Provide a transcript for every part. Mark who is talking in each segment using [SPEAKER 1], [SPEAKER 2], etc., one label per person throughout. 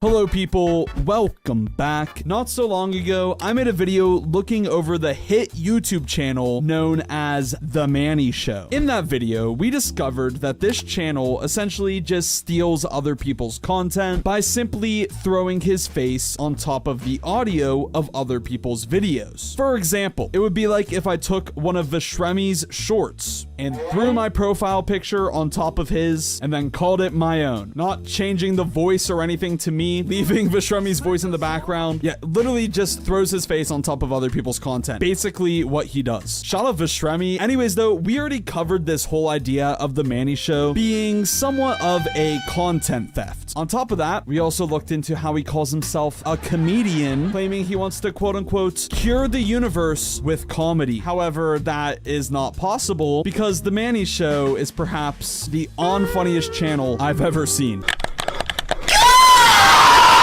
[SPEAKER 1] Hello people, welcome back. Not so long ago, I made a video looking over the hit YouTube channel known as The Mannii Show. In that video, we discovered that this channel essentially just steals other people's content by simply throwing his face on top of the audio of other people's videos. For example, it would be like if I took one of Vishremi's shorts and threw my profile picture on top of his and then called it my own, not changing the voice or anything to me, leaving Vishremi's voice in the background. Yeah, literally just throws his face on top of other people's content. Basically what he does. Shout out Vishremi. Anyways though, we already covered this whole idea of the Mannii Show being somewhat of a content theft. On top of that, we also looked into how he calls himself a comedian, claiming he wants to quote unquote cure the universe with comedy. However, that is not possible because the Mannii Show is perhaps the unfunniest channel I've ever seen.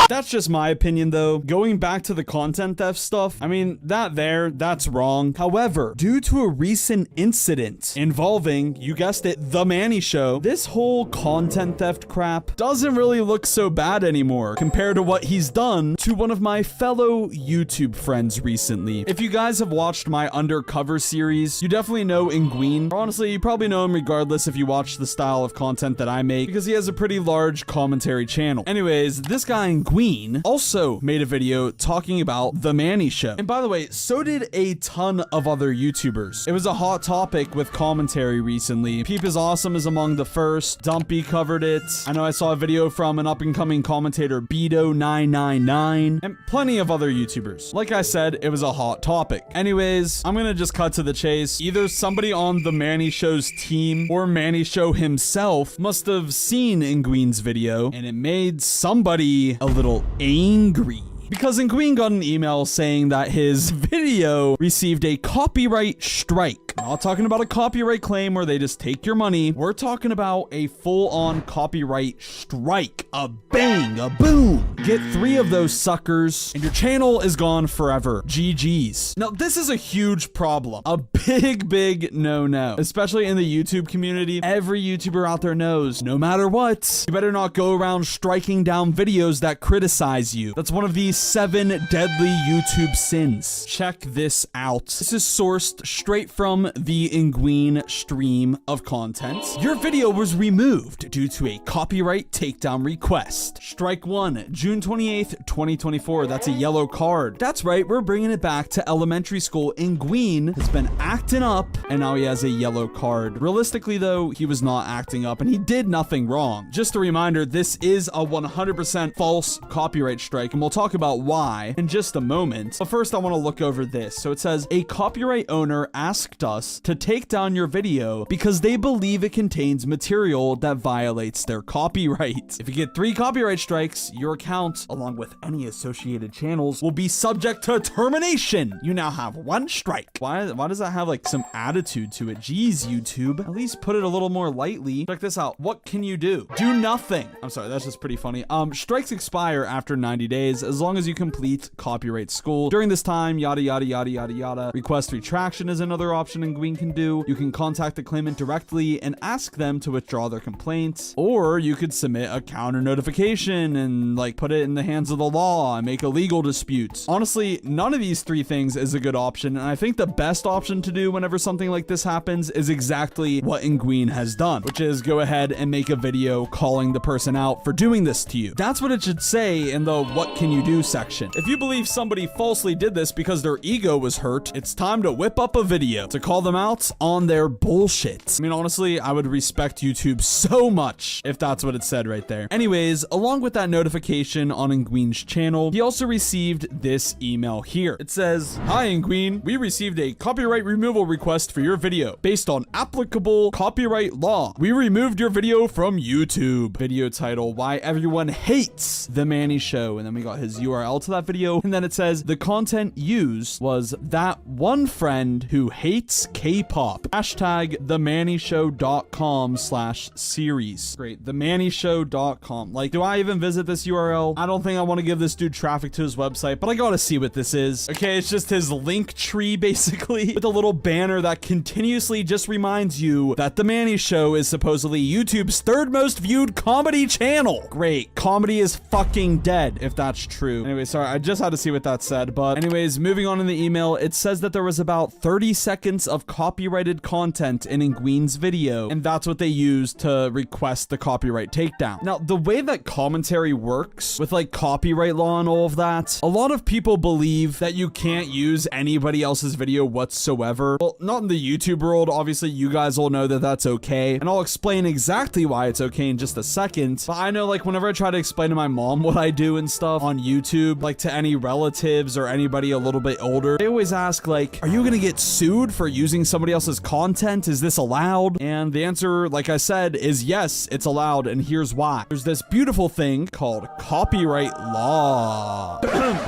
[SPEAKER 1] That's just my opinion though. Going back to the content theft stuff, I mean, that's wrong. However, due to a recent incident involving, you guessed it, The Mannii Show, this whole content theft crap doesn't really look so bad anymore compared to what he's done to one of my fellow YouTube friends recently. If you guys have watched my Undercover series, you definitely know Nguyen. Honestly, you probably know him regardless if you watch the style of content that I make because he has a pretty large commentary channel. Anyways, this guy Nguyen also made a video talking about The Mannii Show. And by the way, so did a ton of other YouTubers. It was a hot topic with commentary recently. Peep is Awesome is among the first. Dumpy covered it. I know I saw a video from an up-and-coming commentator, Beto999, and plenty of other YouTubers. Like I said, it was a hot topic. Anyways, I'm gonna just cut to the chase. Either somebody on The Mannii Show's team or Mannii Show himself must have seen Nguyen's video, and it made somebody a little angry. Because Nguyen got an email saying that his video received a copyright strike. I'm not talking about a copyright claim where they just take your money. We're talking about a full-on copyright strike. A bang, a boom. Get 3 of those suckers and your channel is gone forever. GG's. Now, this is a huge problem. A big no-no. Especially in the YouTube community. Every YouTuber out there knows, no matter what, you better not go around striking down videos that criticize you. That's one of the 7 deadly YouTube sins. Check this out. This is sourced straight from the Nguyen stream of content. Your video was removed due to a copyright takedown request. Strike 1, June 28th, 2024. That's a yellow card. That's right, we're bringing it back to elementary school. Nguyen has been acting up and now he has a yellow card. Realistically though, he was not acting up and he did nothing wrong. Just a reminder, this is a 100% false copyright strike and we'll talk about why in just a moment. But first I want to look over this. So it says a copyright owner asked us to take down your video because they believe it contains material that violates their copyright. If you get 3 copyright strikes, your account, along with any associated channels, will be subject to termination. You now have 1 strike. Why does that have like some attitude to it? Jeez, YouTube. At least put it a little more lightly. Check this out. What can you do? Do nothing. I'm sorry, that's just pretty funny. Strikes expire after 90 days as long as you complete copyright school. During this time, yada yada yada yada yada. Request retraction is another option Nguyen can do. You can contact the claimant directly and ask them to withdraw their complaint, or you could submit a counter notification and like put it in the hands of the law and make a legal dispute. Honestly, none of these 3 things is a good option, and I think the best option to do whenever something like this happens is exactly what Nguyen has done, which is go ahead and make a video calling the person out for doing this to you. That's what it should say in the what can you do section. If you believe somebody falsely did this because their ego was hurt, it's time to whip up a video to call them out on their bullshit. I mean, honestly, I would respect YouTube so much if that's what it said right there. Anyways, along with that notification on Nguyen's channel, he also received this email here. It says, "Hi Nguyen, we received a copyright removal request for your video. Based on applicable copyright law, we removed your video from YouTube." Video title, Why Everyone Hates The Mannii Show. And then we got his URL to that video. And then it says, the content used was that one friend who hates This K-pop. Hashtag themannieshow.com/series. Great. Themannieshow.com. Like, do I even visit this URL? I don't think I want to give this dude traffic to his website, but I gotta see what this is. Okay, it's just his link tree, basically, with a little banner that continuously just reminds you that The Mannii Show is supposedly YouTube's third most viewed comedy channel. Great. Comedy is fucking dead, if that's true. Anyway, sorry, I just had to see what that said, but anyways, moving on in the email, it says that there was about 30 seconds of copyrighted content in Nguyen's video, and that's what they used to request the copyright takedown. Now, the way that commentary works with like copyright law and all of that, a lot of people believe that you can't use anybody else's video whatsoever. Well, not in the YouTube world. Obviously, you guys all know that that's okay, and I'll explain exactly why it's okay in just a second. But I know, like, whenever I try to explain to my mom what I do and stuff on YouTube, like to any relatives or anybody a little bit older, they always ask, like, are you gonna get sued for using somebody else's content? Is this allowed? And the answer, like I said, is yes, it's allowed, and here's why. There's this beautiful thing called copyright law.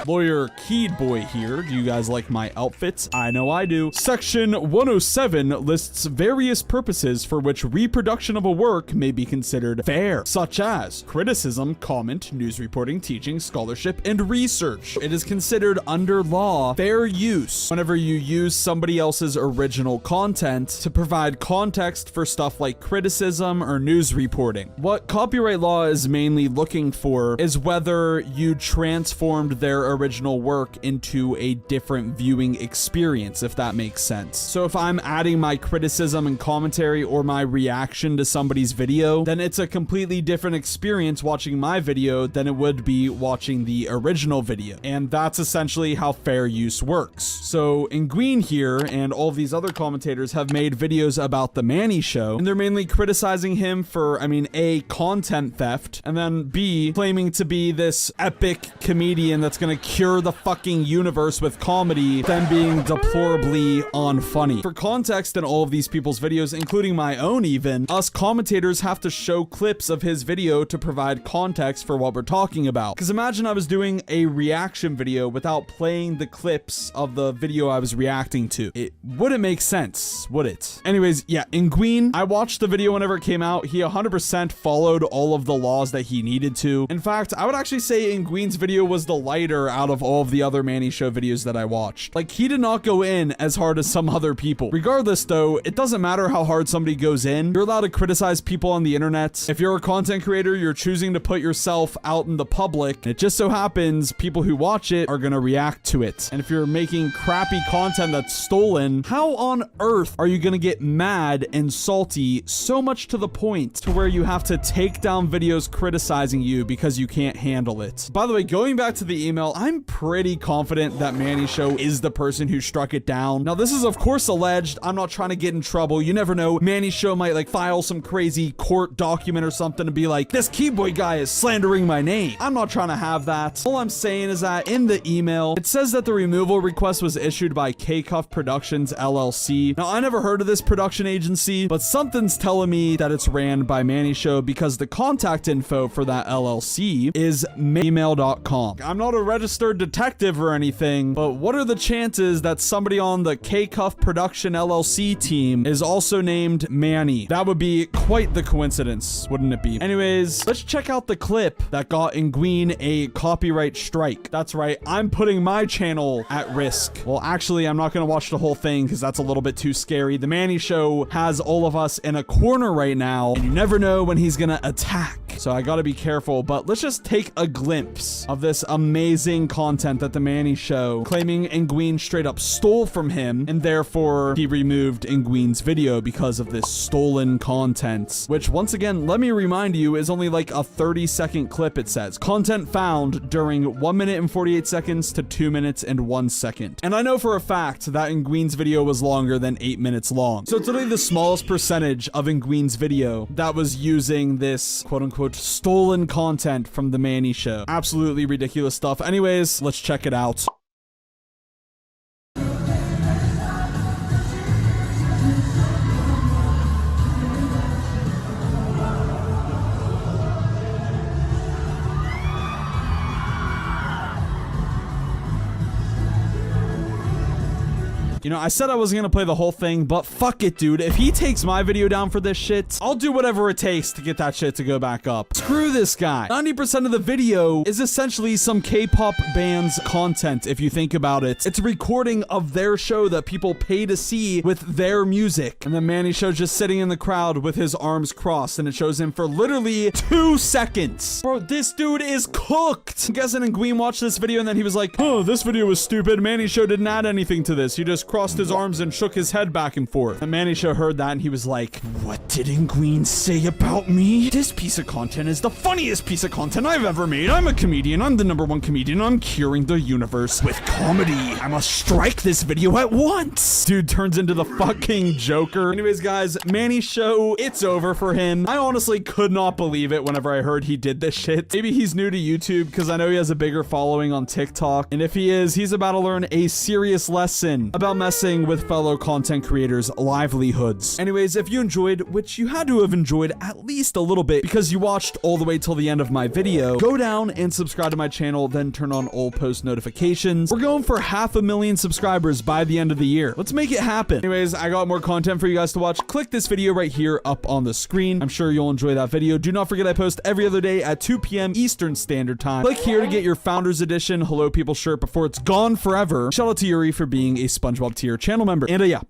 [SPEAKER 1] Lawyer KeidBoi here. Do you guys like my outfits? I know I do. Section 107 lists various purposes for which reproduction of a work may be considered fair, such as criticism, comment, news reporting, teaching, scholarship, and research. It is considered under law fair use whenever you use somebody else's original content to provide context for stuff like criticism or news reporting. What copyright law is mainly looking for is whether you transformed their original work into a different viewing experience, if that makes sense. So if I'm adding my criticism and commentary or my reaction to somebody's video, then it's a completely different experience watching my video than it would be watching the original video. And that's essentially how fair use works. So Nguyen here and all of these other commentators have made videos about The Mannii Show, and they're mainly criticizing him for, I mean, A, content theft, and then B, claiming to be this epic comedian that's gonna cure the fucking universe with comedy, then being deplorably unfunny. For context in all of these people's videos, including my own even, us commentators have to show clips of his video to provide context for what we're talking about. Because imagine I was doing a reaction video without playing the clips of the video I was reacting to. It wouldn't make sense, would it? Anyways, yeah, Nguyen, I watched the video whenever it came out. He 100% followed all of the laws that he needed to. In fact, I would actually say Nguyen's video was the lighter out of all of the other Mannii Show videos that I watched. Like, he did not go in as hard as some other people. Regardless though, it doesn't matter how hard somebody goes in. You're allowed to criticize people on the internet. If you're a content creator, you're choosing to put yourself out in the public. And it just so happens people who watch it are gonna react to it. And if you're making crappy content that's stolen, how on earth are you gonna get mad and salty so much to the point to where you have to take down videos criticizing you because you can't handle it? By the way, going back to the email, I'm pretty confident that Mannii Show is the person who struck it down. Now, this is of course alleged. I'm not trying to get in trouble. You never know. Mannii Show might like file some crazy court document or something and be like, this KeidBoi guy is slandering my name. I'm not trying to have that. All I'm saying is that in the email, it says that the removal request was issued by K-Cuff Productions LLC. Now, I never heard of this production agency, but something's telling me that it's ran by Mannii Show because the contact info for that LLC is email.com. I'm not a registered detective or anything, but what are the chances that somebody on the K-Cuff Production LLC team is also named Mannii? That would be quite the coincidence, wouldn't it be? Anyways, let's check out the clip that got Nguyen a copyright strike. That's right, I'm putting my channel at risk. Well, actually, I'm not gonna watch the whole thing because that's a little bit too scary. The Mannii Show has all of us in a corner right now, and you never know when he's gonna attack. So I gotta be careful, but let's just take a glimpse of this amazing content that the Mannii Show claiming Nguyen straight up stole from him, and therefore he removed Nguyen's video because of this stolen content, which once again, let me remind you, is only like a 30-second clip. It says content found during 1 minute and 48 seconds to 2 minutes and 1 second. And I know for a fact that Nguyen's video was longer than 8 minutes long. So it's literally the smallest percentage of Nguyen's video that was using this quote-unquote stolen content from the Mannii Show. Absolutely ridiculous stuff. Anyways, let's check it out. You know, I said I wasn't gonna play the whole thing, but fuck it, dude. If he takes my video down for this shit, I'll do whatever it takes to get that shit to go back up. Screw this guy. 90% of the video is essentially some K-pop band's content, if you think about it. It's a recording of their show that people pay to see with their music. And then Mannii shows just sitting in the crowd with his arms crossed, and it shows him for literally 2 seconds. Bro, this dude is cooked. I'm guessing Nguyen watched this video and then he was like, oh, this video was stupid. Mannii show didn't add anything to this. He just crossed his arms and shook his head back and forth. And Mannii show heard that and he was like, what did Nguyen say about me? This piece of content is the funniest piece of content I've ever made. I'm a comedian. I'm the #1 comedian. I'm curing the universe with comedy. I must strike this video at once. Dude turns into the fucking Joker. Anyways, guys, Mannii show, it's over for him. I honestly could not believe it whenever I heard he did this shit. Maybe he's new to YouTube because I know he has a bigger following on TikTok. And if he is, he's about to learn a serious lesson about messing with fellow content creators' livelihoods. Anyways, if you enjoyed, which you had to have enjoyed at least a little bit because you watched all the way till the end of my video, go down and subscribe to my channel, then turn on all post notifications. We're going for 500,000 subscribers by the end of the year. Let's make it happen. Anyways, I got more content for you guys to watch. Click this video right here up on the screen. I'm sure you'll enjoy that video. Do not forget I post every other day at 2 p.m. Eastern Standard Time. Click here to get your Founders Edition Hello People shirt before it's gone forever. Shout out to Yuri for being a Spongebob tier channel member. And yeah, bye.